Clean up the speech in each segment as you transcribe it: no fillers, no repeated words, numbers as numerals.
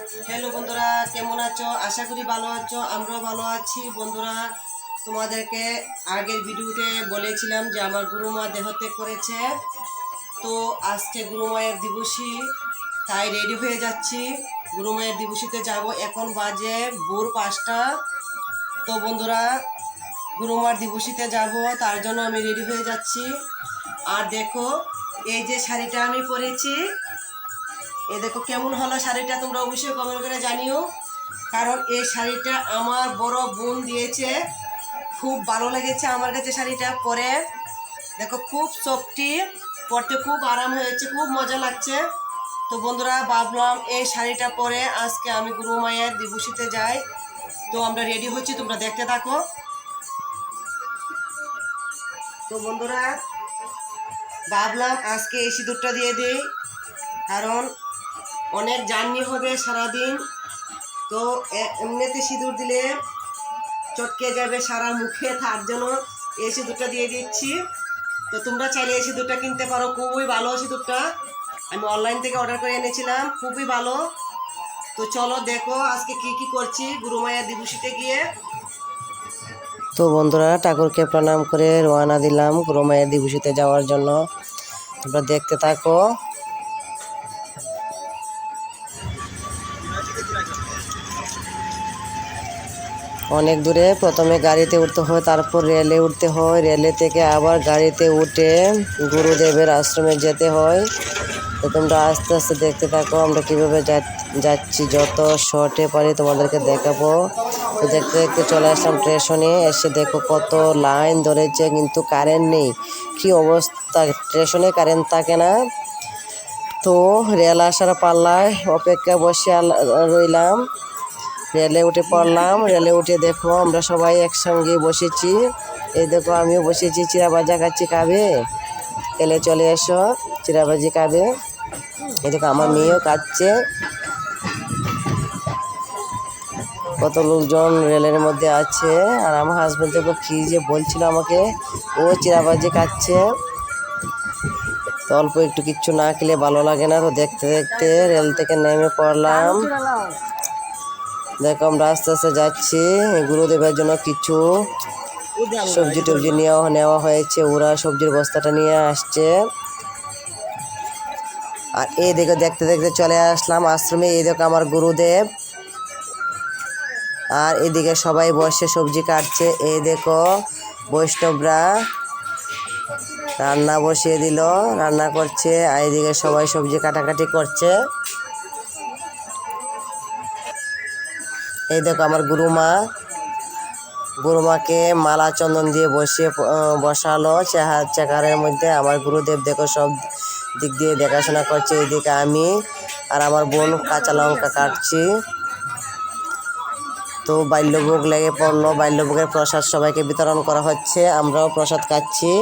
Hello বন্ধুরা, কেমন আছো? আশা করি ভালো আছো। আমরাও ভালো আছি বন্ধুরা। তোমাদেরকে আগের ভিডিওতে বলেছিলাম যে আমার গুরুমা দেহত্যাগ করেছে। তো আজকে গুরুমায়ের দিবসী, তাই রেডি হয়ে যাচ্ছি। গুরুমায়ের দিবসীতে যাব। এখন বাজে ভোর 5টা। তো বন্ধুরা, গুরুমার দিবসীতে যাব, তার জন্য আমি রেডি হয়ে যাচ্ছি। আর দেখো, এই যে শাড়িটা আমি পরেছি, এই দেখো কেমন হলো শাড়িটা, তোমরা অবশ্যই কমেন্ট করে জানিও। কারণ এই শাড়িটা আমার বড় বোন দিয়েছে, খুব ভালো লেগেছে আমার কাছে শাড়িটা পরে। দেখো খুব সফটি, পরতে খুব আরাম হয়েছে, খুব মজা লাগছে। তো বন্ধুরা, ভাবলাম এই শাড়িটা পরে আজকে আমি গুরু মায়ের দিবসীতে যাই। তো আমরা রেডি হচ্ছি, তোমরা দেখতে থাকো। তো বন্ধুরা, ভাবলাম আজকে এই সিঁদুরটা দিয়ে দিই, কারণ অনেক জার্নি হবে সারাদিন। তো এমনিতে সিঁদুর দিলে চটকে যাবে সারা মুখে, তার জন্য এই সিঁদুরটা দিয়ে দিচ্ছি। তো তোমরা চাইলে এই সিঁদুরটা কিনতে পারো, খুবই ভালো সিঁদুরটা। আমি অনলাইন থেকে অর্ডার করে এনেছিলাম, খুবই ভালো। তো চলো দেখো আজকে কি কি করছি গুরুমায়ের দিবসীতে গিয়ে। তো বন্ধুরা, ঠাকুরকে প্রণাম করে রওনা দিলাম গুরুমায়ের দিবসীতে যাওয়ার জন্য। তোমরা দেখতে থাকো। অনেক দূরে, প্রথমে গাড়িতে উঠতে হয়, তারপর রেলে উঠতে হয়, রেলে থেকে আবার গাড়িতে উঠে গুরুদেবের আশ্রমে যেতে হয়। তো তোমরা আস্তে আস্তে দেখতে থাকো আমরা কীভাবে যাচ্ছি। যত শর্টে পারি তোমাদেরকে দেখাবো। তো দেখতে দেখতে চলে আসলাম স্টেশনে। এসে দেখো কত লাইন ধরেছে, কিন্তু কারেন্ট নেই। কি অবস্থা, স্টেশনে কারেন্ট থাকে না। তো রেল আসার পাল্লায় অপেক্ষা বসে রইলাম। রেলে উঠে পড়লাম। রেলে উঠে দেখো আমরা সবাই একসঙ্গে বসেছি। এই দেখো আমিও বসেছি, চিরা ভাজা খাচ্ছি, খাবে? এলে চলে এসো, চিরা ভাজি খাবে। এই দেখো আমার মেয়েও খাচ্ছে। কত লোকজন রেলের মধ্যে আছে। আর আমার হাজব্যান্ড দেখো কী যে বলছিল আমাকে, ও চিরা ভাজি খাচ্ছে। তো অল্প একটু কিচ্ছু না খেলে ভালো লাগে না। তো দেখতে দেখতে রেল থেকে নেমে পড়লাম। দেখো আমরা আস্তে আস্তে যাচ্ছি। গুরুদেবের জন্য কিছু সবজি টবজি নেওয়া হয়েছে, ওরা সবজির বস্তাটা নিয়ে আসছে। আর এই দেখো দেখতে দেখতে চলে আসলাম আশ্রমে। এই দেখো আমার গুরুদেব, আর এদিকে সবাই বসে সবজি কাটছে। এই দেখো বৈষ্ণবরা রান্না বসিয়ে দিল, রান্না করছে। আর এদিকে সবাই সবজি কাটাকাটি করছে। এই দেখো আমার গুরুমাকে মালা চন্দন দিয়ে বসালো চেকারের মধ্যে। আমার গুরুদেব দেখো সব দিক দিয়ে দেখাশোনা করছে। এইদিকে আমি আর আমার বোন কাঁচা লঙ্কা কাটছি। তো বাল্যভোগ লেগে পড়লো, বাল্যভোগের প্রসাদ সবাইকে বিতরণ করা হচ্ছে, আমরাও প্রসাদ খাচ্ছি।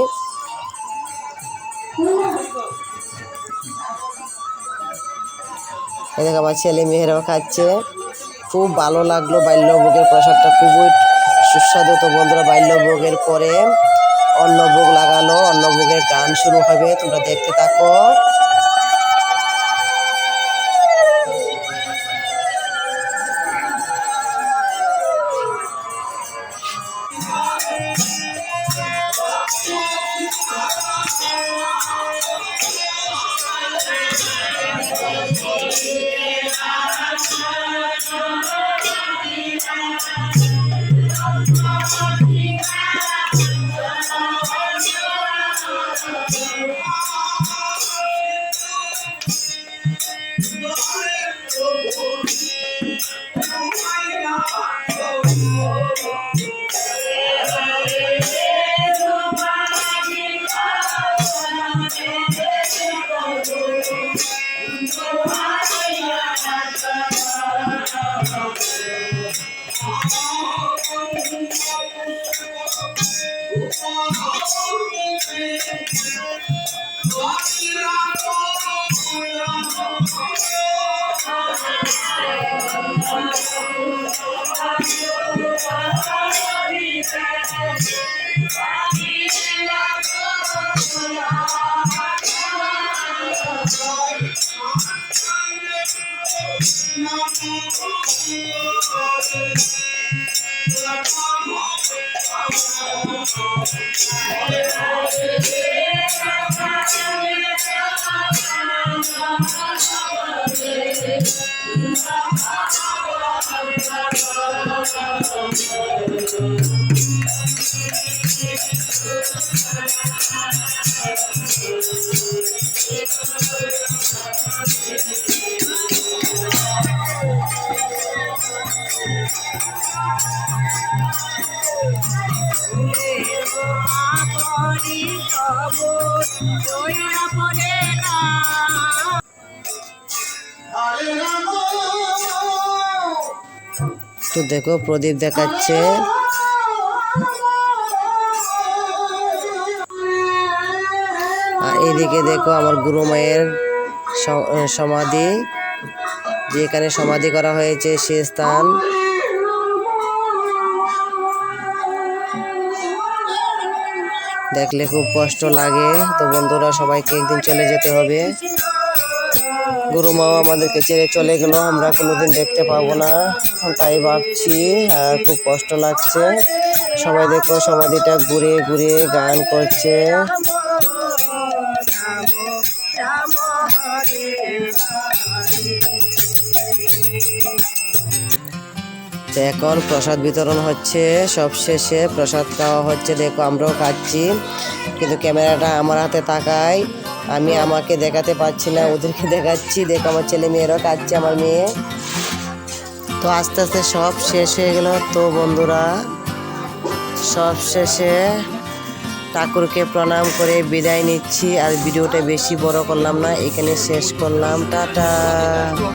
এদিকে আমার ছেলে মেয়েরাও খাচ্ছে। খুব ভালো লাগলো, বাল্যভোগের প্রসাদটা খুবই সুস্বাদু। তো বন্ধুরা, বাল্যভোগের পরে অন্নভোগ লাগালো, অন্নভোগের গান শুরু হবে, তোমরা দেখতে থাকো। তো দেখো প্রদীপ দেখাচ্ছে। আর এদিকে দেখো আমার গুরু মায়ের সমাধি, যেখানে সমাধি করা হয়েছে সে স্থান। দেখলে খুব কষ্ট লাগে। তো বন্ধুরা, সবাইকে একদিন চলে যেতে হবে। গুরু মাও আমাদেরকে ছেড়ে চলে গেল, আমরা কোনোদিন দেখতে পাবো না, তাই ভাবছি। আর খুব কষ্ট লাগছে। সবাই দেখো সমাধিটা ঘুরে ঘুরে গান করছে। এখন প্রসাদ বিতরণ হচ্ছে, সব শেষে প্রসাদ খাওয়া হচ্ছে। দেখো আমরাও খাচ্ছি, কিন্তু ক্যামেরাটা আমার হাতে তাকায়, আমি আমাকে দেখাতে পারছি না, ওদেরকে দেখাচ্ছি। দেখো আমার ছেলে মেয়েরাও খাচ্ছে, আমার মেয়ে। তো আস্তে আস্তে সব শেষ হয়ে গেল। তো বন্ধুরা, সব শেষে ঠাকুরকে প্রণাম করে বিদায় নিচ্ছি। আর ভিডিওটা বেশি বড় করলাম না, এখানে শেষ করলাম। টাটা।